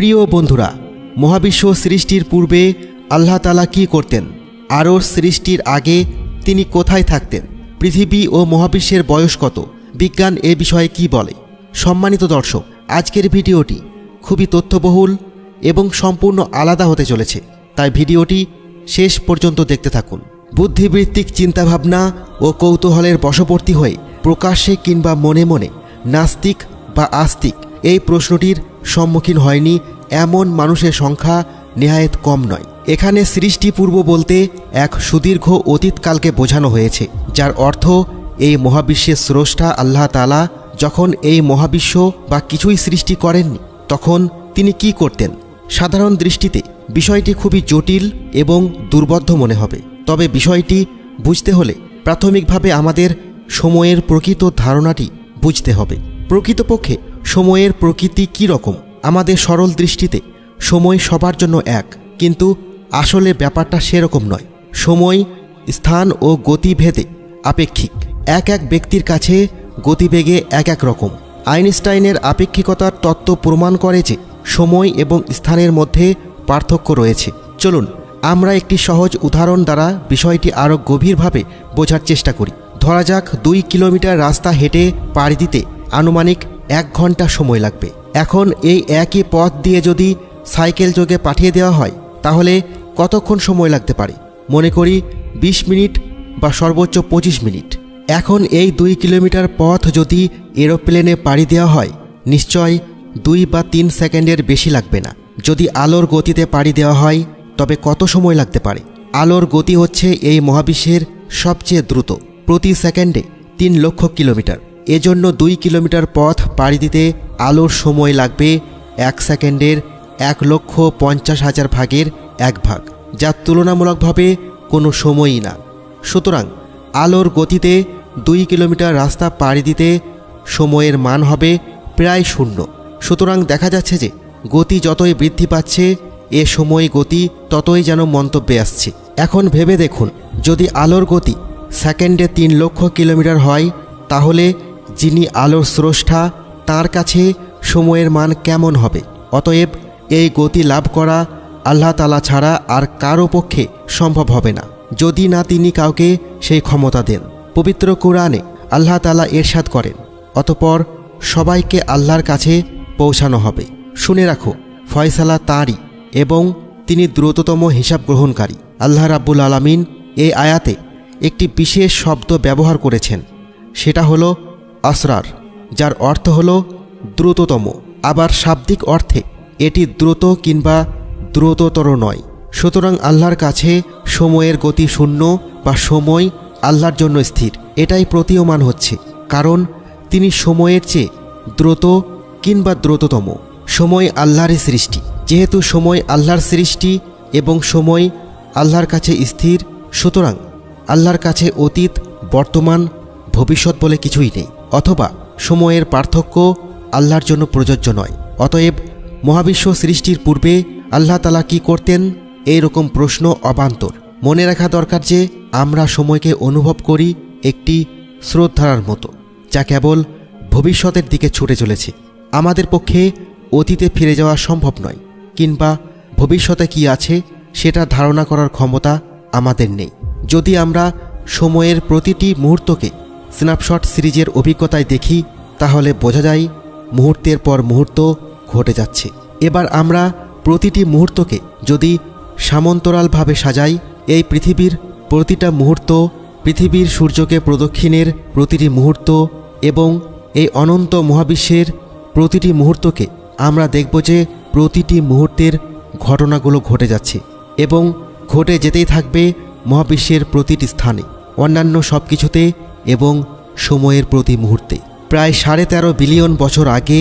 প্রিয় বন্ধুরা, মহাবিশ্ব সৃষ্টির পূর্বে আল্লাহ তাআলা কী করতেন? আরশ সৃষ্টির আগে তিনি কোথায় থাকতেন? পৃথিবী ও মহাবিশ্বের বয়স কত? বিজ্ঞান এ বিষয়ে কি বলে? সম্মানিত দর্শক, আজকের ভিডিওটি খুবই তথ্যবহুল এবং সম্পূর্ণ আলাদা হতে চলেছে, তাই ভিডিওটি শেষ পর্যন্ত দেখতে থাকুন। বুদ্ধিবৃত্তিক চিন্তাভাবনা ও কৌতূহলের বশবর্তী হয়ে প্রকাশ্যে কিংবা মনে মনে নাস্তিক বা আস্তিক এই প্রশ্নটির সম্মুখীন হয়নি এমন মানুষের সংখ্যা নেহায়েত কম নয়। এখানে সৃষ্টিপূর্ব বলতে এক সুদীর্ঘ অতীতকালকে বোঝানো হয়েছে, যার অর্থ এই মহাবিশ্বের স্রষ্টা আল্লাহ তাআলা যখন এই মহাবিশ্ব বা কিছুই সৃষ্টি করেননি, তখন তিনি কি করতেন? সাধারণ দৃষ্টিতে বিষয়টি খুবই জটিল এবং দুর্বোধ্য মনে হবে, তবে বিষয়টি বুঝতে হলে প্রাথমিকভাবে আমাদের সময়ের প্রকৃত ধারণাটি বুঝতে হবে। প্রকৃতপক্ষে সময়ের প্রকৃতি কী রকম? আমাদের সরল দৃষ্টিতে সময় সবার জন্য এক, কিন্তু আসলে ব্যাপারটা সেরকম নয়। সময় স্থান ও গতিভেদে আপেক্ষিক। এক এক ব্যক্তির কাছে গতিবেগে এক এক রকম। আইনস্টাইনের আপেক্ষিকতার তত্ত্ব প্রমাণ করে যে সময় এবং স্থানের মধ্যে পার্থক্য রয়েছে। চলুন আমরা একটি সহজ উদাহরণ দ্বারা বিষয়টি আরও গভীরভাবে বোঝার চেষ্টা করি। ধরা যাক 2 কিলোমিটার রাস্তা হেঁটে পাড়ি দিতে আনুমানিক 1 ঘন্টা সময় লাগবে। এখন এই একই পথ দিয়ে যদি সাইকেল যোগে পাঠিয়ে দেওয়া হয়, তাহলে কতক্ষণ সময় লাগতে পারে? মনে করি 20 মিনিট বা সর্বোচ্চ 25 মিনিট। এখন এই 2 কিলোমিটার পথ যদি এরোপ্লেনে পাড়ি দেওয়া হয়, নিশ্চয় 2 বা 3 সেকেন্ডের বেশি লাগবে না। যদি আলোর গতিতে পাড়ি দেওয়া হয়, তবে কত সময় লাগতে পারে? আলোর গতি হচ্ছে এই মহাবিশ্বের সবচেয়ে দ্রুত, প্রতি সেকেন্ডে 3 লক্ষ কিলোমিটার। এজন্য 2 কিলোমিটার পথ পাড়ি দিতে আলোর সময় লাগবে 1 সেকেন্ডের 1,50,000 ভাগের 1 ভাগ, যা তুলনামূলকভাবে কোনো সময়ই না। সুতরাং আলোর গতিতে 2 কিলোমিটার রাস্তা পাড়ি দিতে সময়ের মান হবে প্রায় 0। সুতরাং দেখা যাচ্ছে যে গতি যতই বৃদ্ধি পাচ্ছে, এ সময় গতি ততই যেন মন্তব্যে আসছে। এখন ভেবে দেখুন, যদি আলোর গতি সেকেন্ডে 3 লক্ষ কিলোমিটার হয়, তাহলে যিনি আলোর স্রষ্টা তার কাছে সময়ের মান কেমন হবে? অতএব এই গতি লাভ করা আল্লাহ তাআলা ছাড়া আর কারও পক্ষে সম্ভব হবে না, যদি না তিনি কাউকে সেই ক্ষমতা দেন। পবিত্র কোরআনে আল্লাহ তাআলা ইরশাদ করেন, অতঃপর সবাইকে আল্লাহর কাছে পৌঁছানো হবে। শুনে রাখো, ফয়সালা তাঁরই এবং তিনি দ্রুততম হিসাব গ্রহণকারী। আল্লাহ রাব্বুল আলামিন এই আয়াতে একটি বিশেষ শব্দ ব্যবহার করেছেন, সেটা হলো আসরার, যার অর্থ হলো দ্রুততম। আবার শাব্দিক অর্থে এটি দ্রুত কিংবা দ্রুততর নয়। সুতরাং আল্লাহর কাছে সময়ের গতি 0 বা সময় আল্লাহর জন্য স্থির, এটাই প্রতীয়মান হচ্ছে, কারণ তিনি সময়ের চেয়ে দ্রুত কিংবা দ্রুততম। সময় আল্লাহরই সৃষ্টি। যেহেতু সময় আল্লাহর সৃষ্টি এবং সময় আল্লাহর কাছে স্থির, সুতরাং আল্লাহর কাছে অতীত, বর্তমান, ভবিষ্যৎ বলে কিছুই নেই, অথবা সময়ের পার্থক্য আল্লাহর জন্য প্রযোজ্য নয়। অতএব মহাবিশ্ব সৃষ্টির পূর্বে আল্লাহ তাআলা কী করতেন? এই রকম প্রশ্ন অবান্তর। মনে রাখা দরকার যে আমরা সময়কে অনুভব করি একটি স্রোতধারার মতো, যা কেবল ভবিষ্যতের দিকে ছুটে চলেছে। আমাদের পক্ষে অতীতে ফিরে যাওয়া সম্ভব নয়, কিংবা ভবিষ্যতে কি আছে সেটা ধারণা করার ক্ষমতা আমাদের নেই। যদি আমরা সময়ের প্রতিটি মুহূর্তকে স্ন্যাপশট সিরিজের অভিজ্ঞতায় দেখি, তাহলে বোঝা যায় মুহূর্তের পর মুহূর্ত ঘটে যাচ্ছে। এবার আমরা প্রতিটি মুহূর্তকে যদি সমান্তরালভাবে সাজাই, এই পৃথিবীর প্রতিটা মুহূর্ত, পৃথিবীর সূর্যকে প্রদক্ষিণের প্রতিটি মুহূর্ত এবং এই অনন্ত মহাবিশ্বের প্রতিটি মুহূর্তকে আমরা দেখব যে প্রতিটি মুহূর্তের ঘটনাগুলো ঘটে যাচ্ছে এবং ঘটে যেতেই থাকবে মহাবিশ্বের প্রতিটি স্থানে, অন্যান্য সব কিছুতে এবং সময়ের প্রতি মুহূর্তে। প্রায় 13.5 বিলিয়ন বছর আগে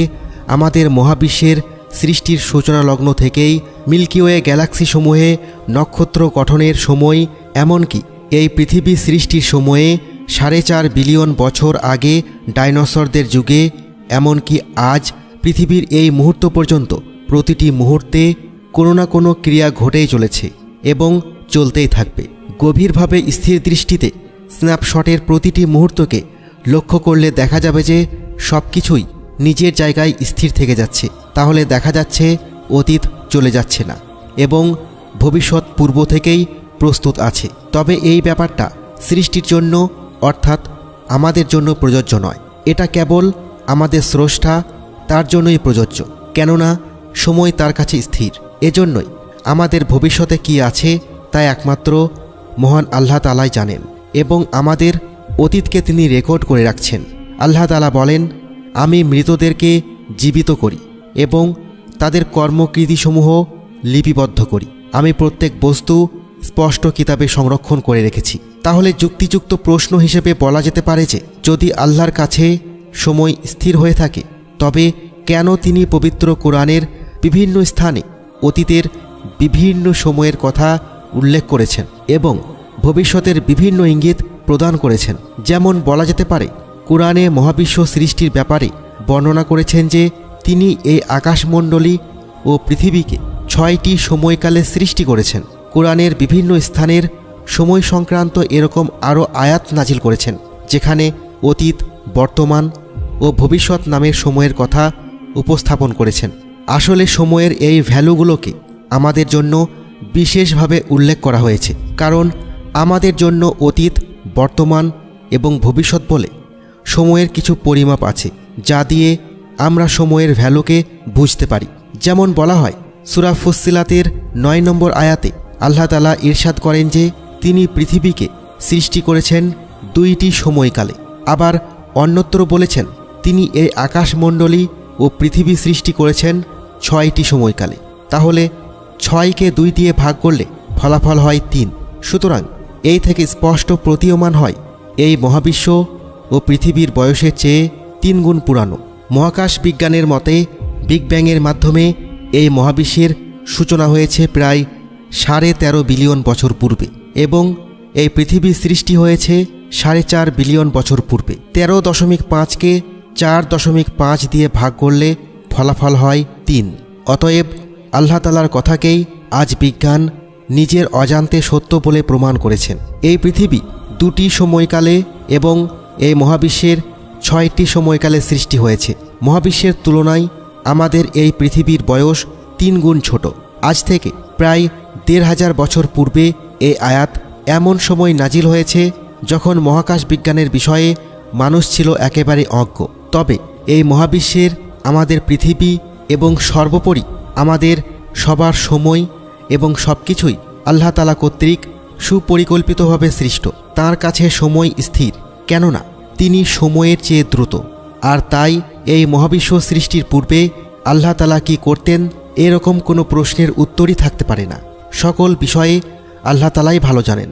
আমাদের মহাবিশ্বের সৃষ্টির সূচনা লগ্ন থেকেই মিল্কিওয়ে গ্যালাক্সিসমূহে নক্ষত্র গঠনের সময়, এমনকি এই পৃথিবী সৃষ্টির সময়ে 4.5 বিলিয়ন বছর আগে ডাইনোসরদের যুগে, এমনকি আজ পৃথিবীর এই মুহূর্ত পর্যন্ত প্রতিটি মুহূর্তে কোনো না কোনো ক্রিয়া ঘটেই চলেছে এবং চলতেই থাকবে। গভীরভাবে স্থির দৃষ্টিতে স্ন্যাপশটের প্রতিটি মুহূর্তকে লক্ষ্য করলে দেখা যাবে যে সব কিছুই নিজের জায়গায় স্থির থেকে যাচ্ছে। তাহলে দেখা যাচ্ছে অতীত চলে যাচ্ছে না এবং ভবিষ্যৎ পূর্ব থেকেই প্রস্তুত আছে। তবে এই ব্যাপারটা সৃষ্টির জন্য অর্থাৎ আমাদের জন্য প্রযোজ্য নয়। এটা কেবল আমাদের স্রষ্টা তার জন্যই প্রযোজ্য, কেননা সময় তার কাছে স্থির। এজন্যই আমাদের ভবিষ্যতে কি আছে তা একমাত্র মহান আল্লাহ তাআলাই জানেন এবং আমাদের অতীতকে তিনি রেকর্ড করে রাখছেন। আল্লাহ তাআলা বলেন, আমি মৃতদেরকে জীবিত করি এবং তাদের কর্মকৃতিসমূহ লিপিবদ্ধ করি। আমি প্রত্যেক বস্তু স্পষ্ট কিতাবে সংরক্ষণ করে রেখেছি। তাহলে যুক্তিযুক্ত প্রশ্ন হিসেবে বলা যেতে পারে যে যদি আল্লাহর কাছে সময় স্থির হয়ে থাকে, তবে কেন তিনি পবিত্র কোরআনের বিভিন্ন স্থানে অতীতের বিভিন্ন সময়ের কথা উল্লেখ করেছেন এবং ভবিষ্যতের বিভিন্ন ইঙ্গিত প্রদান করেছেন। যেমন বলা যেতে পারে, কোরআনে মহাবিশ্ব সৃষ্টির ব্যাপারে বর্ণনা করেছেন যে তিনি এই আকাশমণ্ডলী ও পৃথিবীকে 6টি সময়কালে সৃষ্টি করেছেন। কোরআনের বিভিন্ন স্থানের সময় সংক্রান্ত এরকম আরও আয়াত নাজিল করেছেন, যেখানে অতীত, বর্তমান ও ভবিষ্যৎ নামের সময়ের কথা উপস্থাপন করেছেন। আসলে সময়ের এই ভ্যালুগুলোকে আমাদের জন্য বিশেষভাবে উল্লেখ করা হয়েছে, কারণ আমাদের জন্য অতীত, বর্তমান এবং ভবিষ্যৎ বলে সময়ের কিছু পরিমাপ আছে, যা দিয়ে আমরা সময়ের ভ্যালুকে বুঝতে পারি। যেমন বলা হয় সূরা ফুসসিলাতের 9 নম্বর আয়াতে আল্লাহ তাআলা ইরশাদ করেন যে তিনি পৃথিবীকে সৃষ্টি করেছেন 2টি সময়কালে। আবার অন্যত্র বলেছেন তিনি এই আকাশমণ্ডলী ও পৃথিবী সৃষ্টি করেছেন 6টি সময়কালে। তাহলে 6কে 2 দিয়ে ভাগ করলে ফলাফল হয় 3। সুতরাং এই থেকে স্পষ্ট প্রতীয়মান হয় এই মহাবিশ্ব ও পৃথিবীর বয়সের চেয়ে 3 গুণ পুরানো। মহাকাশ বিজ্ঞানের মতে বিগ ব্যাংয়ের মাধ্যমে এই মহাবিশ্বের সূচনা হয়েছে প্রায় 13.5 বিলিয়ন বছর পূর্বে এবং এই পৃথিবী সৃষ্টি হয়েছে 4.5 বিলিয়ন বছর পূর্বে। 13.5কে 4.5 দিয়ে ভাগ করলে ফলাফল হয় 3। অতএব আল্লাহ তাআলার কথাকেই আজ বিজ্ঞান নিজের অজান্তে সত্য বলে প্রমাণ করেছেন। এই পৃথিবী 2টি সময়কালে এবং এই মহাবিশ্বের 6টি সময়কালে সৃষ্টি হয়েছে। মহাবিশ্বের তুলনায় আমাদের এই পৃথিবীর বয়স 3 গুণ ছোট। আজ থেকে প্রায় 1500 বছর পূর্বে এই আয়াত এমন সময় নাজিল হয়েছে যখন মহাকাশ বিজ্ঞানের বিষয়ে মানুষ ছিল একেবারে অজ্ঞ। তবে এই মহাবিশ্বের, আমাদের পৃথিবী এবং সর্বোপরি আমাদের সবার সময় এবং সব কিছুই আল্লাহ তাআলা কর্তৃক সুপরিকল্পিতভাবে সৃষ্ট। তাঁর কাছে সময় স্থির, কেননা তিনি সময়ের চেয়ে দ্রুত। আর তাই এই মহাবিশ্ব সৃষ্টির পূর্বে আল্লাহ তাআলা কি করতেন এরকম কোনো প্রশ্নের উত্তরই থাকতে পারে না। সকল বিষয়ে আল্লাহ তাআলাই ভালো জানেন।